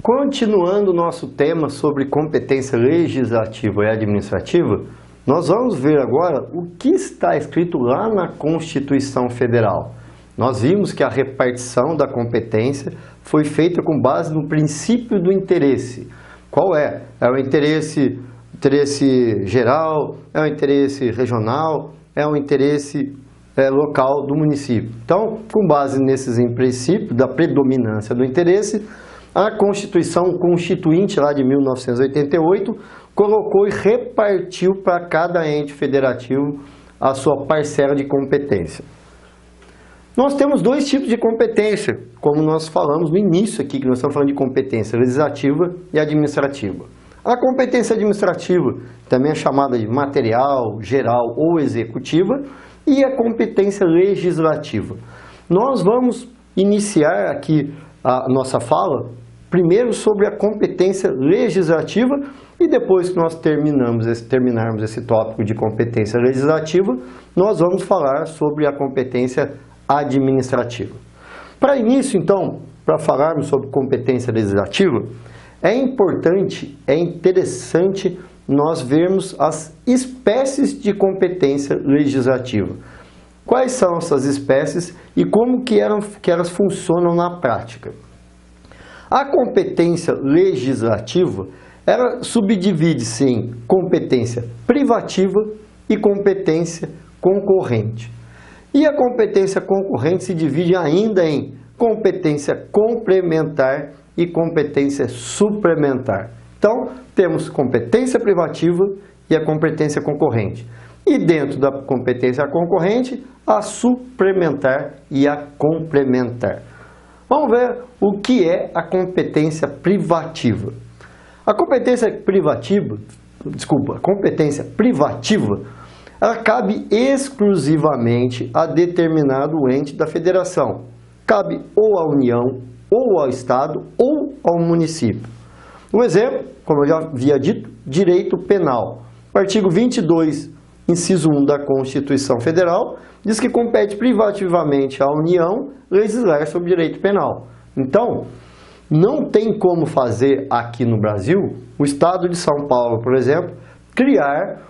Continuando o nosso tema sobre competência legislativa e administrativa, nós vamos ver agora o que está escrito lá na Constituição Federal. Nós vimos que a repartição da competência foi feita com base no princípio do interesse. Qual é? É o interesse geral, é o interesse regional, é o interesse local do município. Então, com base nesses princípios da predominância do interesse, a Constituição Constituinte lá de 1988 colocou e repartiu para cada ente federativo a sua parcela de competência. Nós temos dois tipos de competência, como nós falamos no início aqui, que nós estamos falando de competência legislativa e administrativa. A competência administrativa também é chamada de material, geral ou executiva, e a competência legislativa. Nós vamos iniciar aqui a nossa fala primeiro sobre a competência legislativa e depois que nós terminarmos esse tópico de competência legislativa, nós vamos falar sobre a competência administrativa. Para início, então, para falarmos sobre competência legislativa, é importante, é interessante nós vermos as espécies de competência legislativa. Quais são essas espécies e como que elas funcionam na prática? A competência legislativa, ela subdivide-se em competência privativa e competência concorrente. E a competência concorrente se divide ainda em competência complementar e competência suplementar. Então, temos competência privativa e a competência concorrente. E dentro da competência concorrente, a suplementar e a complementar. Vamos ver o que é a competência privativa. A competência privativa, ela cabe exclusivamente a determinado ente da federação. Cabe ou à União, ou ao Estado, ou ao município. Um exemplo, como eu já havia dito, direito penal. O artigo 22, inciso 1 da Constituição Federal, diz que compete privativamente à União legislar sobre direito penal. Então, não tem como fazer aqui no Brasil, o Estado de São Paulo, por exemplo, criar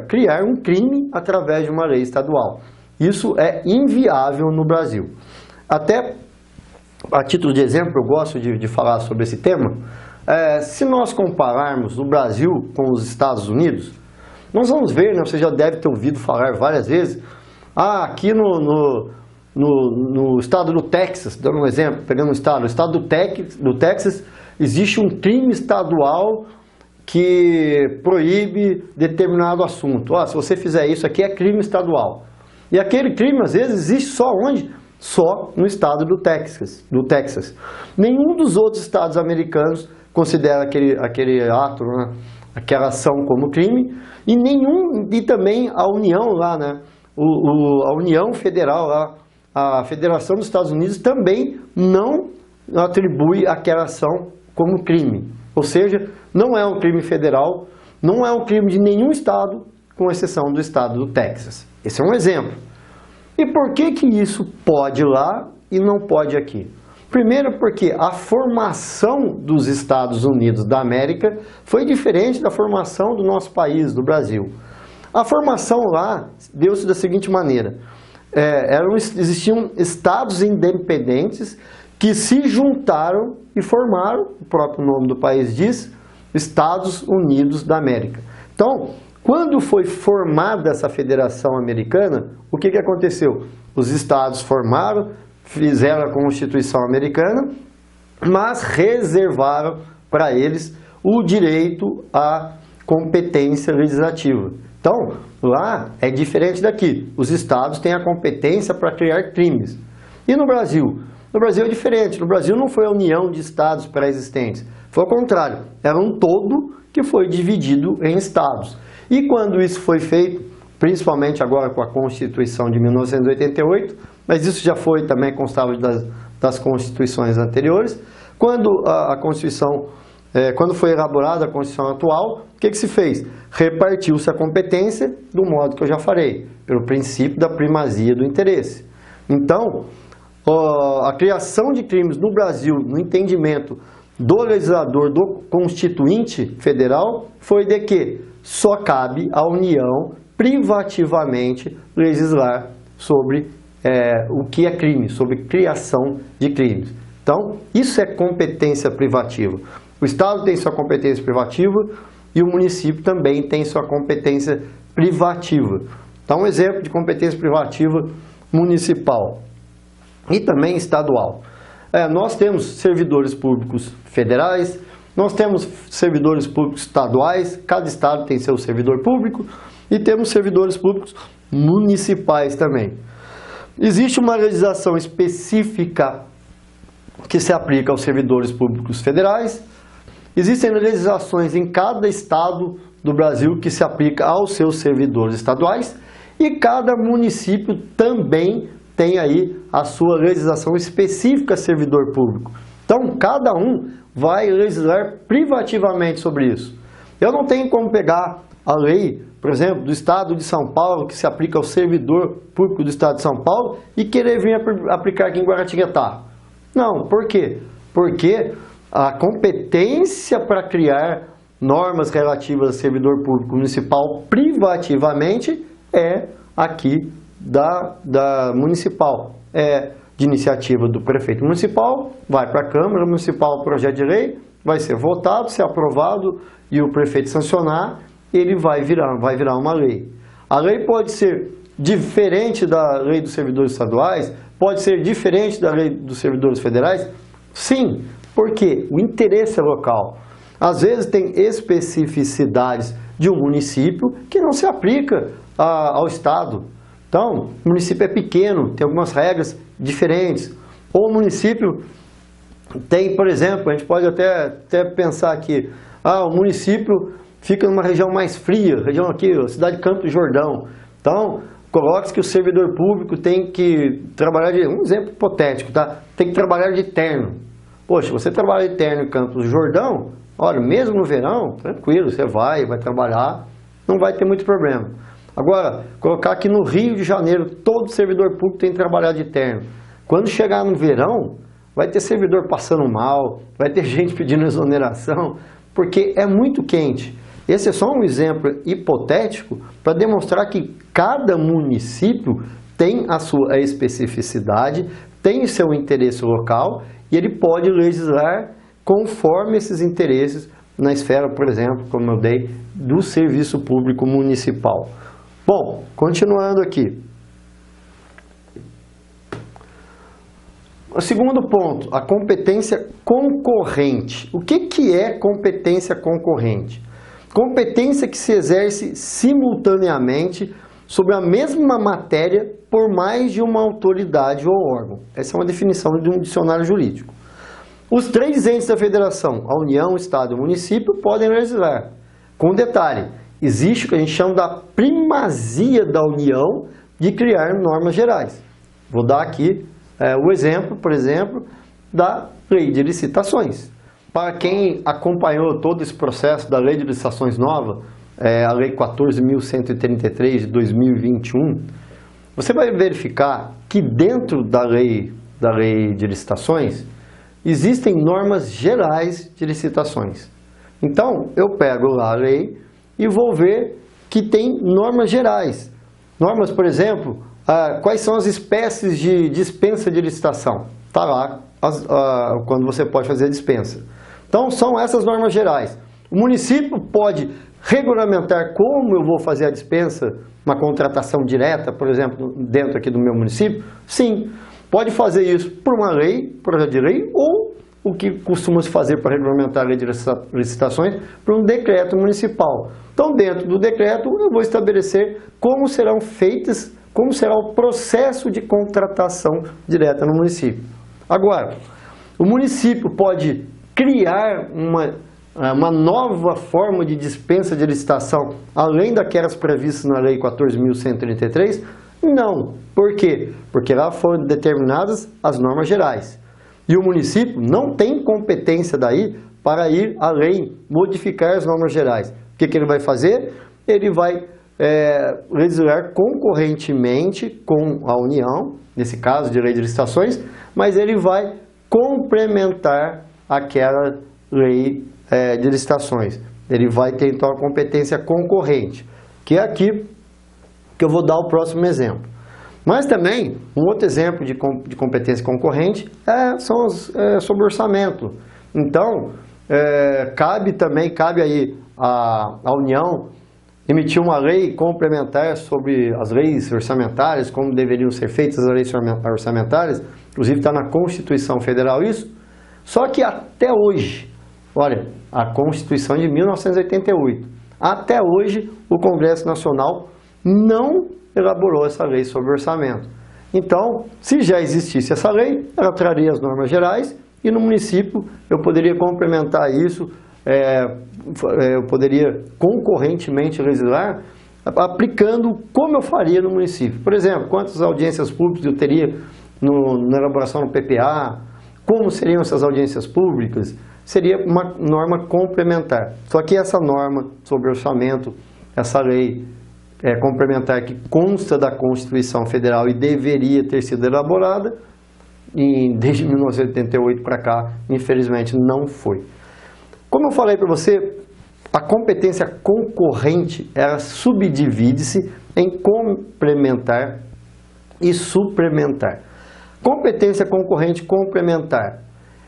criar um crime através de uma lei estadual. Isso é inviável no Brasil. Até a título de exemplo, eu gosto de falar sobre esse tema. Se nós compararmos o Brasil com os Estados Unidos, nós vamos ver, né, você já deve ter ouvido falar várias vezes, aqui no estado do Texas, dando um exemplo, pegando o estado do Texas, existe um crime estadual que proíbe determinado assunto. Se você fizer isso aqui é crime estadual. E aquele crime, às vezes, existe só onde? Só no estado do Texas. Nenhum dos outros estados americanos considera aquele ato, né, aquela ação como crime, e também a União lá, né, a União Federal lá, a Federação dos Estados Unidos também não atribui aquela ação como crime. Ou seja, não é um crime federal, não é um crime de nenhum estado, com exceção do estado do Texas. Esse é um exemplo. E por que isso pode lá e não pode aqui? Primeiro porque a formação dos Estados Unidos da América foi diferente da formação do nosso país, do Brasil. A formação lá deu-se da seguinte maneira. Existiam estados independentes que se juntaram e formaram, o próprio nome do país diz, Estados Unidos da América. Então, quando foi formada essa federação americana, o que aconteceu? Os estados formaram, fizeram a Constituição americana, mas reservaram para eles o direito à competência legislativa. Então, lá é diferente daqui. Os estados têm a competência para criar crimes. E no Brasil? No Brasil é diferente. No Brasil não foi a união de estados pré-existentes. Foi ao contrário. Era um todo que foi dividido em estados. E quando isso foi feito, principalmente agora com a Constituição de 1988, mas isso já foi também constava das constituições anteriores, quando quando foi elaborada a Constituição atual, o que se fez? Repartiu-se a competência do modo que eu já falei, pelo princípio da primazia do interesse. Então, a criação de crimes no Brasil, no entendimento do legislador, do Constituinte Federal, foi de que só cabe à União privativamente legislar sobre o que é crime, sobre criação de crimes. Então, isso é competência privativa. O Estado tem sua competência privativa e o município também tem sua competência privativa. Então, um exemplo de competência privativa municipal e também estadual. Nós temos servidores públicos federais, nós temos servidores públicos estaduais, cada estado tem seu servidor público, e temos servidores públicos municipais também. Existe uma legislação específica que se aplica aos servidores públicos federais, existem legislações em cada estado do Brasil que se aplica aos seus servidores estaduais, e cada município também tem aí a sua legislação específica servidor público. Então, cada um vai legislar privativamente sobre isso. Eu não tenho como pegar a lei, por exemplo, do Estado de São Paulo, que se aplica ao servidor público do Estado de São Paulo, e querer vir aplicar aqui em Guaratinguetá. Não, por quê? Porque a competência para criar normas relativas ao servidor público municipal privativamente é aqui da municipal. É de iniciativa do prefeito municipal, vai para a Câmara Municipal o projeto de lei, vai ser votado, ser aprovado e o prefeito sancionar, ele vai virar uma lei. A lei pode ser diferente da lei dos servidores estaduais, pode ser diferente da lei dos servidores federais? Sim, porque o interesse é local. Às vezes tem especificidades de um município que não se aplica ao Estado. Então, o município é pequeno, tem algumas regras diferentes. Ou o município tem, por exemplo, a gente pode até pensar aqui, o município fica numa região mais fria, região aqui, a cidade de Campos do Jordão. Então, coloque-se que o servidor público tem que trabalhar um exemplo hipotético, tá? Tem que trabalhar de terno. Poxa, você trabalha de terno em Campos do Jordão, olha, mesmo no verão, tranquilo, você vai trabalhar, não vai ter muito problema. Agora, colocar aqui no Rio de Janeiro, todo servidor público tem que trabalhar de terno. Quando chegar no verão, vai ter servidor passando mal, vai ter gente pedindo exoneração, porque é muito quente. Esse é só um exemplo hipotético para demonstrar que cada município tem a sua especificidade, tem o seu interesse local e ele pode legislar conforme esses interesses na esfera, por exemplo, como eu dei, do serviço público municipal. Bom, continuando aqui. O segundo ponto, a competência concorrente. O que é competência concorrente? Competência que se exerce simultaneamente sobre a mesma matéria por mais de uma autoridade ou órgão. Essa é uma definição de um dicionário jurídico. Os três entes da federação, a União, o Estado e o município, podem legislar. Com detalhe, existe o que a gente chama da primazia da União de criar normas gerais. Vou dar aqui o exemplo, por exemplo, da lei de licitações. Para quem acompanhou todo esse processo da lei de licitações nova, a lei 14.133 de 2021, você vai verificar que dentro da lei de licitações existem normas gerais de licitações. Então, eu pego lá a lei e vou ver que tem normas gerais. Normas, por exemplo, quais são as espécies de dispensa de licitação. Está lá quando você pode fazer a dispensa. Então, são essas normas gerais. O município pode regulamentar como eu vou fazer a dispensa, uma contratação direta, por exemplo, dentro aqui do meu município? Sim, pode fazer isso por uma lei, projeto de lei, ou o que costuma se fazer para regulamentar a lei de licitações, por um decreto municipal. Então, dentro do decreto, eu vou estabelecer como serão feitas, como será o processo de contratação direta no município. Agora, o município pode criar uma nova forma de dispensa de licitação, além daquelas previstas na Lei 14.133? Não. Por quê? Porque lá foram determinadas as normas gerais. E o município não tem competência daí para ir além, modificar as normas gerais. O que ele vai fazer? Ele vai legislar concorrentemente com a União, nesse caso de lei de licitações, mas ele vai complementar aquela lei de licitações. Ele vai ter então a competência concorrente, que é aqui que eu vou dar o próximo exemplo. Mas também, um outro exemplo de competência concorrente sobre orçamento. Então, cabe aí à União emitir uma lei complementar sobre as leis orçamentárias, como deveriam ser feitas as leis orçamentárias, inclusive está na Constituição Federal isso, só que até hoje, olha, a Constituição de 1988, até hoje o Congresso Nacional não elaborou essa lei sobre orçamento. Então, se já existisse essa lei, ela traria as normas gerais e no município eu poderia complementar isso, eu poderia concorrentemente legislar aplicando como eu faria no município. Por exemplo, quantas audiências públicas eu teria na elaboração do PPA, como seriam essas audiências públicas, seria uma norma complementar. Só que essa norma sobre orçamento, essa lei complementar que consta da Constituição Federal e deveria ter sido elaborada, desde 1988 para cá, infelizmente não foi. Como eu falei para você, a competência concorrente, ela subdivide-se em complementar e suplementar. Competência concorrente complementar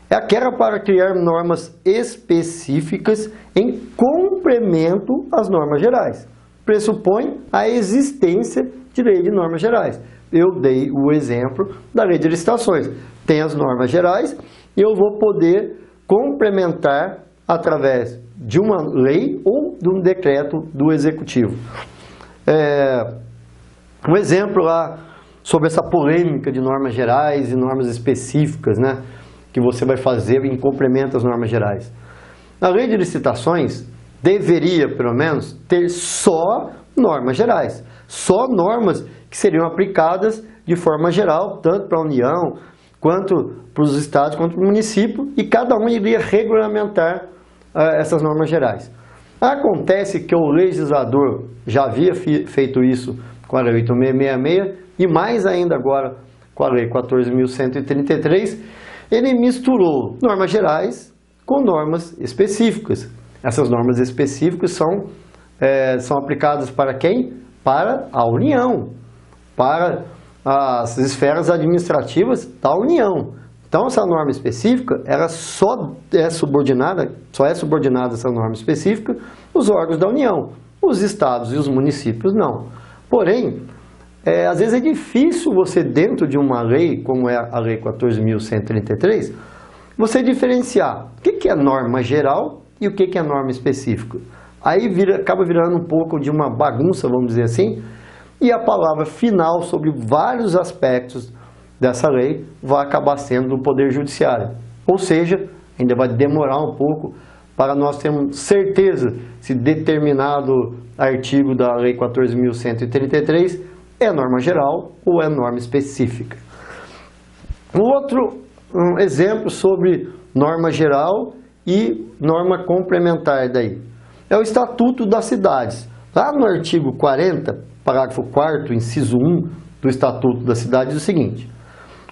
é aquela para criar normas específicas em complemento às normas gerais. Pressupõe a existência de lei de normas gerais. Eu dei o exemplo da lei de licitações. Tem as normas gerais e eu vou poder complementar através de uma lei ou de um decreto do Executivo. Um exemplo lá sobre essa polêmica de normas gerais e normas específicas, né, que você vai fazer em complemento às normas gerais. A lei de licitações deveria, pelo menos, ter só normas gerais, só normas que seriam aplicadas de forma geral, tanto para a União, quanto para os estados, quanto para o município, e cada um iria regulamentar essas normas gerais. Acontece que o legislador já havia feito isso com a Lei 8666 e mais ainda agora com a Lei 14.133, ele misturou normas gerais com normas específicas. Essas normas específicas são aplicadas para quem? Para a União, para as esferas administrativas da União. Então, essa norma específica, ela só é subordinada essa norma específica os órgãos da União. Os estados e os municípios não. Porém, às vezes é difícil você, dentro de uma lei, como é a Lei 14.133, você diferenciar o que é norma geral e o que é norma específica. Aí acaba virando um pouco de uma bagunça, vamos dizer assim, e a palavra final sobre vários aspectos dessa lei vai acabar sendo do Poder Judiciário. Ou seja, ainda vai demorar um pouco para nós termos certeza se determinado artigo da Lei 14.133 é norma geral ou é norma específica. Um exemplo sobre norma geral e norma complementar daí é o Estatuto das Cidades. Lá no artigo 40, parágrafo 4º, inciso 1 do Estatuto das Cidades, é o seguinte: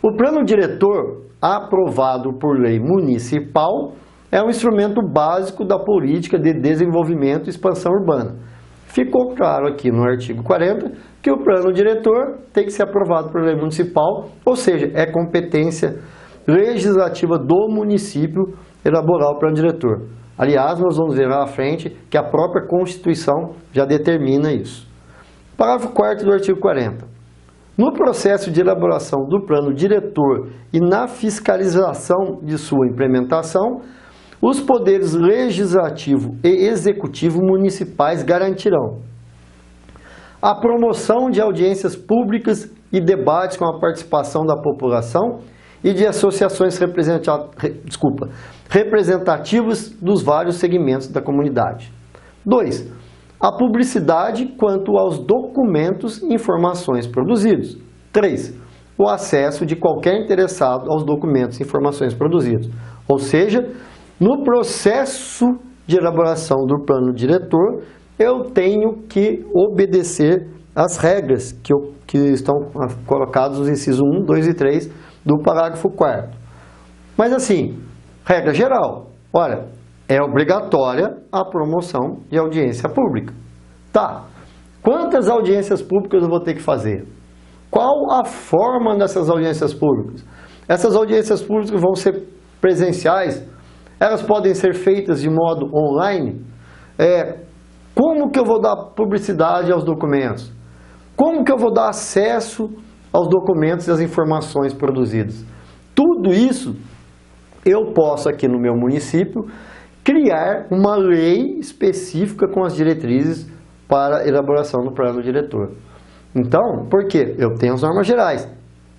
o plano diretor aprovado por lei municipal é um instrumento básico da política de desenvolvimento e expansão urbana. Ficou claro aqui no artigo 40 que o plano diretor tem que ser aprovado por lei municipal, ou seja, é competência legislativa do município elaborar o plano diretor. Aliás, nós vamos ver lá à frente que a própria Constituição já determina isso. Parágrafo 4º do artigo 40. No processo de elaboração do plano diretor e na fiscalização de sua implementação, os poderes legislativo e executivo municipais garantirão a promoção de audiências públicas e debates com a participação da população e de associações representativas dos vários segmentos da comunidade. 2. A publicidade quanto aos documentos e informações produzidos. 3. O acesso de qualquer interessado aos documentos e informações produzidos. Ou seja, no processo de elaboração do plano diretor, eu tenho que obedecer às regras que estão colocadas nos incisos 1, 2 e 3 do parágrafo 4º. Mas assim, regra geral, olha, é obrigatória a promoção de audiência pública. Tá, quantas audiências públicas eu vou ter que fazer? Qual a forma dessas audiências públicas? Essas audiências públicas vão ser presenciais? Elas podem ser feitas de modo online? Como que eu vou dar publicidade aos documentos? Como que eu vou dar acesso aos documentos e às informações produzidas? Tudo isso eu posso aqui no meu município criar uma lei específica com as diretrizes para a elaboração do plano diretor. Então, por quê? Eu tenho as normas gerais.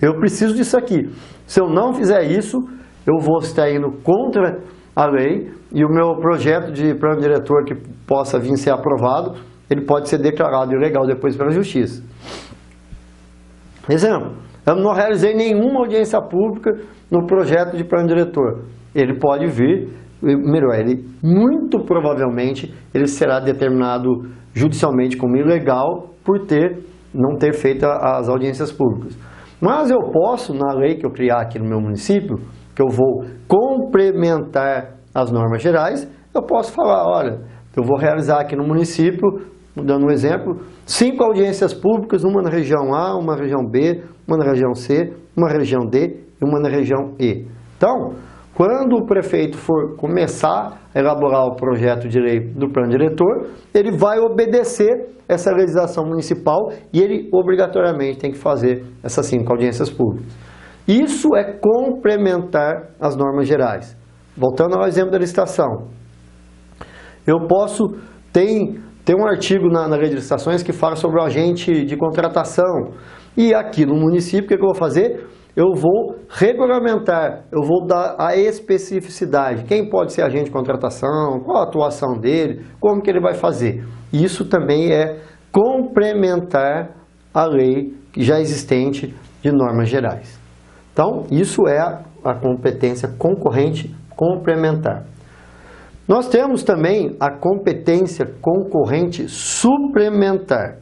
Eu preciso disso aqui. Se eu não fizer isso, eu vou estar indo contra a lei e o meu projeto de plano diretor que possa vir ser aprovado, ele pode ser declarado ilegal depois pela justiça. Exemplo, eu não realizei nenhuma audiência pública no projeto de plano diretor. Ele pode vir, melhor, ele muito provavelmente ele será determinado judicialmente como ilegal por não ter feito as audiências públicas. Mas eu posso, na lei que eu criar aqui no meu município, que eu vou complementar as normas gerais, eu posso falar, olha, eu vou realizar aqui no município, dando um exemplo, 5 audiências públicas, uma na região A, uma na região B, uma na região C, uma na região D e uma na região E. Então, quando o prefeito for começar a elaborar o projeto de lei do plano diretor, ele vai obedecer essa legislação municipal e ele obrigatoriamente tem que fazer essas 5 audiências públicas. Isso é complementar as normas gerais. Voltando ao exemplo da licitação. Eu posso ter um artigo na lei de licitações que fala sobre o agente de contratação. E aqui no município, o que eu vou fazer? Eu vou regulamentar, eu vou dar a especificidade. Quem pode ser agente de contratação, qual a atuação dele, como que ele vai fazer. Isso também é complementar a lei já existente de normas gerais. Então, isso é a competência concorrente complementar. Nós temos também a competência concorrente suplementar.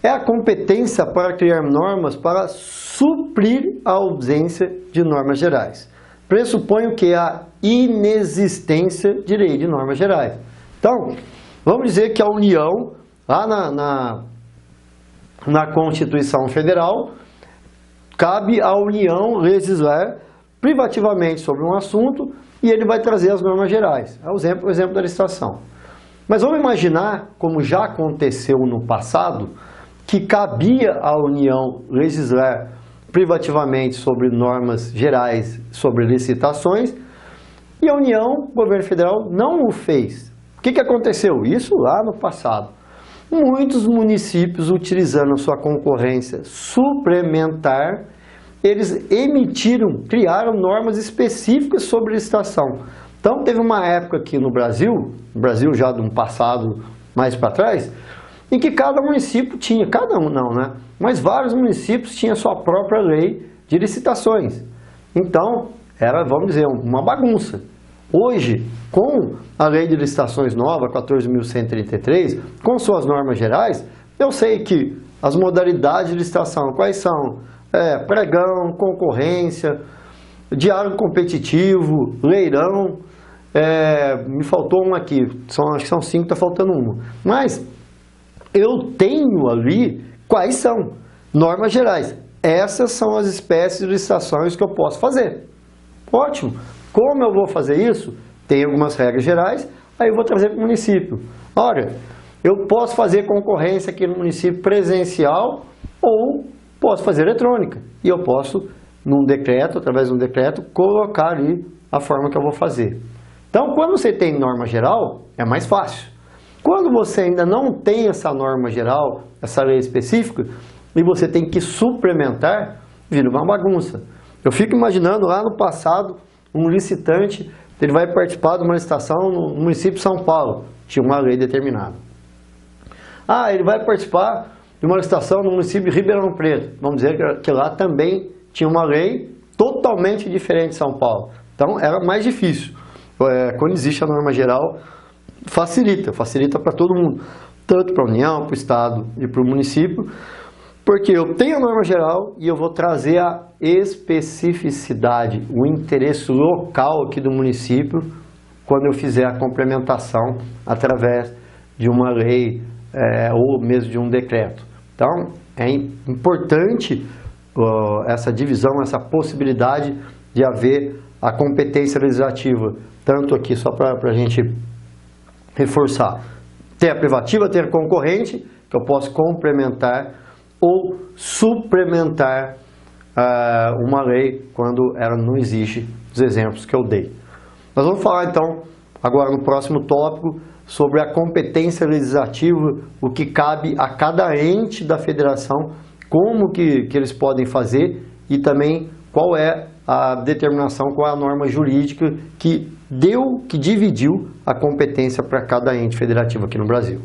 É a competência para criar normas para suprir a ausência de normas gerais. Pressuponho que a inexistência de lei de normas gerais. Então, vamos dizer que a União, lá na Constituição Federal, cabe à União legislar privativamente sobre um assunto e ele vai trazer as normas gerais. É o exemplo da licitação. Mas vamos imaginar, como já aconteceu no passado, que cabia à União legislar privativamente sobre normas gerais, sobre licitações, e a União, o governo federal, não o fez. O que aconteceu? Isso lá no passado. Muitos municípios, utilizando sua concorrência suplementar, eles criaram normas específicas sobre licitação. Então, teve uma época aqui no Brasil já de um passado mais para trás, em que cada município tinha, cada um não, né? Mas vários municípios tinham sua própria lei de licitações. Então, era, vamos dizer, uma bagunça. Hoje, com a lei de licitações nova, 14.133, com suas normas gerais, eu sei que as modalidades de licitação, quais são? Pregão, concorrência, diálogo competitivo, leilão, me faltou um aqui, acho que são 5, está faltando uma. Mas eu tenho ali quais são normas gerais. Essas são as espécies de licitações que eu posso fazer. Ótimo. Como eu vou fazer isso? Tem algumas regras gerais, aí eu vou trazer para o município. Olha, eu posso fazer concorrência aqui no município presencial ou posso fazer eletrônica. E eu posso, num decreto, através de um decreto, colocar ali a forma que eu vou fazer. Então, quando você tem norma geral, é mais fácil. Quando você ainda não tem essa norma geral, essa lei específica, e você tem que suplementar, vira uma bagunça. Eu fico imaginando lá no passado, um licitante, ele vai participar de uma licitação no município de São Paulo, tinha uma lei determinada. Ele vai participar de uma licitação no município de Ribeirão Preto, vamos dizer que lá também tinha uma lei totalmente diferente de São Paulo. Então era mais difícil. Quando existe a norma geral, facilita para todo mundo, tanto para a União, para o Estado e para o município. Porque eu tenho a norma geral e eu vou trazer a especificidade, o interesse local aqui do município, quando eu fizer a complementação através de uma lei ou mesmo de um decreto. Então, é importante essa divisão, essa possibilidade de haver a competência legislativa, tanto aqui, só para a gente reforçar, ter a privativa, ter a concorrente, que eu posso complementar ou suplementar uma lei quando ela não existe, os exemplos que eu dei. Nós vamos falar então, agora no próximo tópico, sobre a competência legislativa, o que cabe a cada ente da federação, como que eles podem fazer e também qual é a determinação, qual é a norma jurídica que dividiu a competência para cada ente federativo aqui no Brasil.